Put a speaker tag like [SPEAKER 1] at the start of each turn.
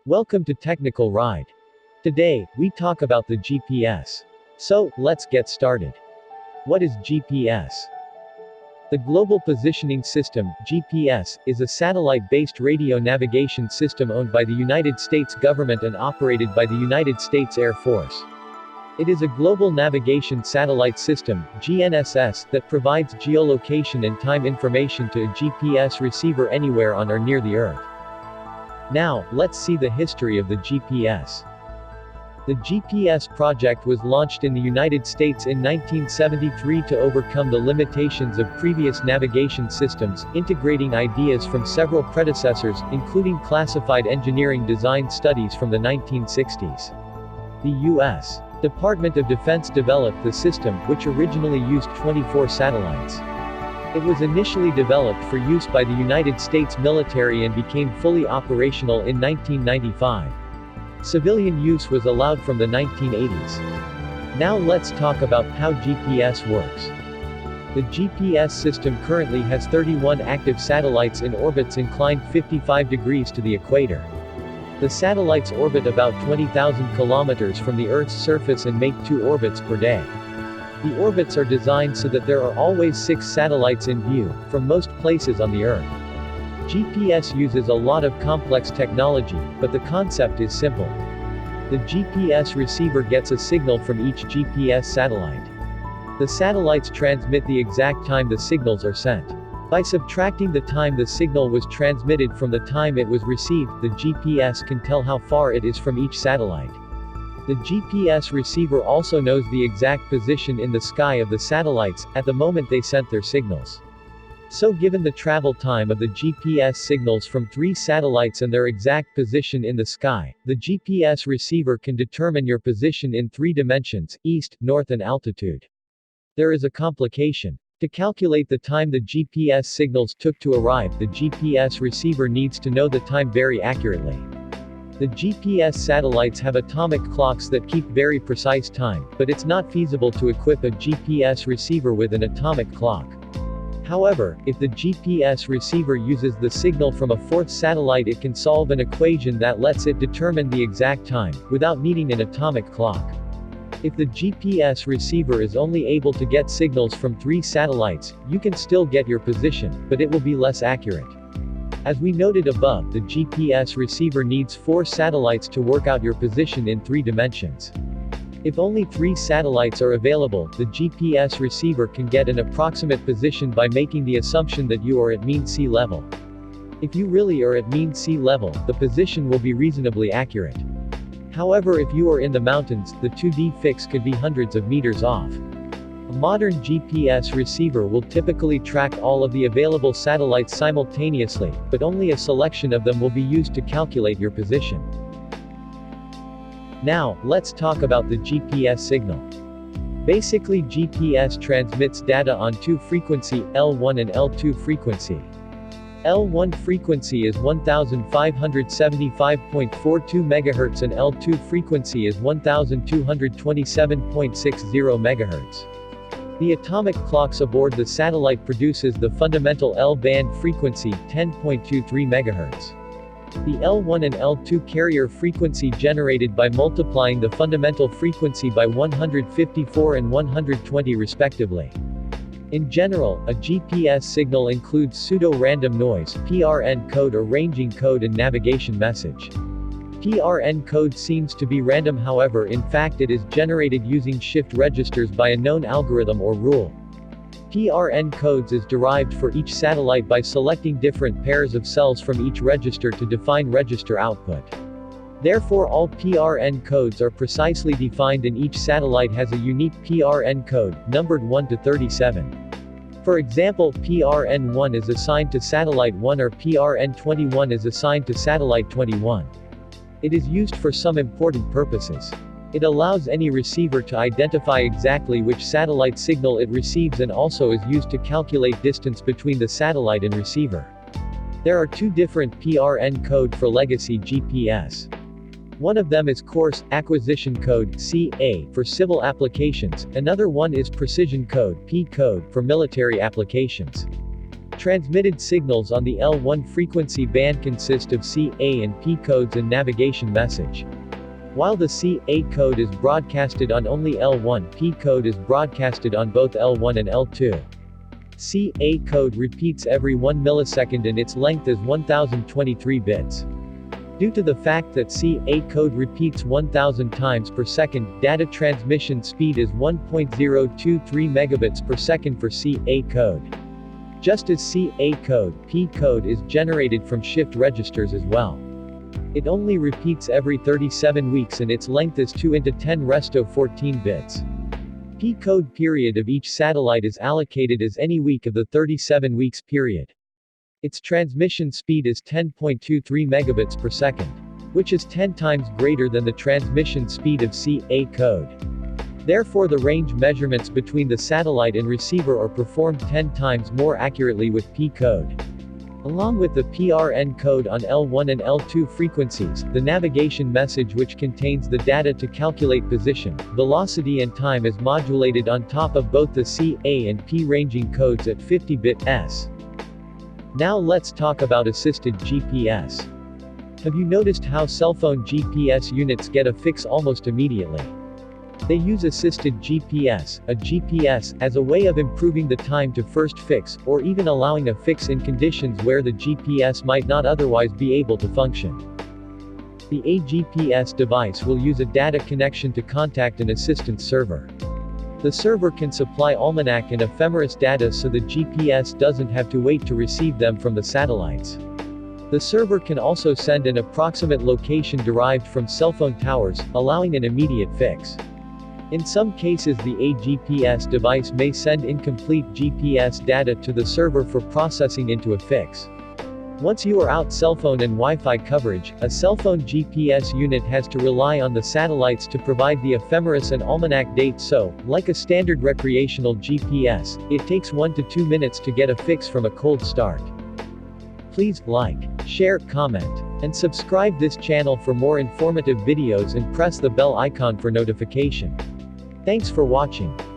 [SPEAKER 1] Welcome to Technical Ride. Today, we talk about the GPS. So, let's get started. What is GPS? The Global Positioning System, GPS, is a satellite-based radio navigation system owned by the United States government and operated by the United States Air Force. It is a global navigation satellite system, GNSS, that provides geolocation and time information to a GPS receiver anywhere on or near the Earth. Now, let's see the history of the GPS. The GPS project was launched in the United States in 1973 to overcome the limitations of previous navigation systems, integrating ideas from several predecessors, including classified engineering design studies from the 1960s. The U.S. Department of Defense developed the system, which originally used 24 satellites. It was initially developed for use by the United States military and became fully operational in 1995. Civilian use was allowed from the 1980s. Now let's talk about how GPS works. The GPS system currently has 31 active satellites in orbits inclined 55 degrees to the equator. The satellites orbit about 20,000 kilometers from the Earth's surface and make 2 orbits per day. The orbits are designed so that there are always 6 satellites in view, from most places on the Earth. GPS uses a lot of complex technology, but the concept is simple. The GPS receiver gets a signal from each GPS satellite. The satellites transmit the exact time the signals are sent. By subtracting the time the signal was transmitted from the time it was received, the GPS can tell how far it is from each satellite. The GPS receiver also knows the exact position in the sky of the satellites, at the moment they sent their signals. So given the travel time of the GPS signals from 3 satellites and their exact position in the sky, the GPS receiver can determine your position in 3 dimensions, east, north and altitude. There is a complication. To calculate the time the GPS signals took to arrive, the GPS receiver needs to know the time very accurately. The GPS satellites have atomic clocks that keep very precise time, but it's not feasible to equip a GPS receiver with an atomic clock. However, if the GPS receiver uses the signal from a 4th satellite, it can solve an equation that lets it determine the exact time, without needing an atomic clock. If the GPS receiver is only able to get signals from 3 satellites, you can still get your position, but it will be less accurate. As we noted above, the GPS receiver needs 4 satellites to work out your position in 3 dimensions. If only 3 satellites are available, the GPS receiver can get an approximate position by making the assumption that you are at mean sea level. If you really are at mean sea level, the position will be reasonably accurate. However, if you are in the mountains, the 2D fix could be hundreds of meters off. A modern GPS receiver will typically track all of the available satellites simultaneously, but only a selection of them will be used to calculate your position. Now, let's talk about the GPS signal. Basically, GPS transmits data on 2 frequency, L1 and L2 frequency. L1 frequency is 1575.42 MHz and L2 frequency is 1227.60 MHz. The atomic clocks aboard the satellite produces the fundamental L-band frequency, 10.23 MHz. The L1 and L2 carrier frequency generated by multiplying the fundamental frequency by 154 and 120 respectively. In general, a GPS signal includes pseudo-random noise, PRN code or ranging code and navigation message. PRN code seems to be random, however in fact it is generated using shift registers by a known algorithm or rule. PRN codes is derived for each satellite by selecting different pairs of cells from each register to define register output. Therefore all PRN codes are precisely defined and each satellite has a unique PRN code, numbered 1 to 37. For example, PRN1 is assigned to satellite 1 or PRN21 is assigned to satellite 21. It is used for some important purposes. It allows any receiver to identify exactly which satellite signal it receives and also is used to calculate distance between the satellite and receiver. There are 2 different PRN code for legacy GPS. One of them is Coarse Acquisition Code (CA) for civil applications, another one is Precision Code (P code) for military applications. Transmitted signals on the L1 frequency band consist of C, A and P codes and navigation message. While the C, A code is broadcasted on only L1, P code is broadcasted on both L1 and L2. C, A code repeats every 1 millisecond and its length is 1023 bits. Due to the fact that C, A code repeats 1000 times per second, data transmission speed is 1.023 megabits per second for C, A code. Just as C, A code, P code is generated from shift registers as well. It only repeats every 37 weeks and its length is 2 × 10^14 bits. P code period of each satellite is allocated as any week of the 37 weeks period. Its transmission speed is 10.23 megabits per second, which is 10 times greater than the transmission speed of C, A code. Therefore the range measurements between the satellite and receiver are performed 10 times more accurately with P code. Along with the PRN code on L1 and L2 frequencies, the navigation message which contains the data to calculate position, velocity and time is modulated on top of both the C, A and P ranging codes at 50 bits. Now let's talk about assisted GPS. Have you noticed how cell phone GPS units get a fix almost immediately? They use assisted GPS, a GPS, as a way of improving the time to first fix, or even allowing a fix in conditions where the GPS might not otherwise be able to function. The AGPS device will use a data connection to contact an assistance server. The server can supply almanac and ephemeris data so the GPS doesn't have to wait to receive them from the satellites. The server can also send an approximate location derived from cell phone towers, allowing an immediate fix. In some cases the AGPS device may send incomplete GPS data to the server for processing into a fix. Once you are out cell phone and Wi-Fi coverage, a cell phone GPS unit has to rely on the satellites to provide the ephemeris and almanac dates so, like a standard recreational GPS, it takes 1 to 2 minutes to get a fix from a cold start. Please like, share, comment, and subscribe this channel for more informative videos and press the bell icon for notification. Thanks for watching.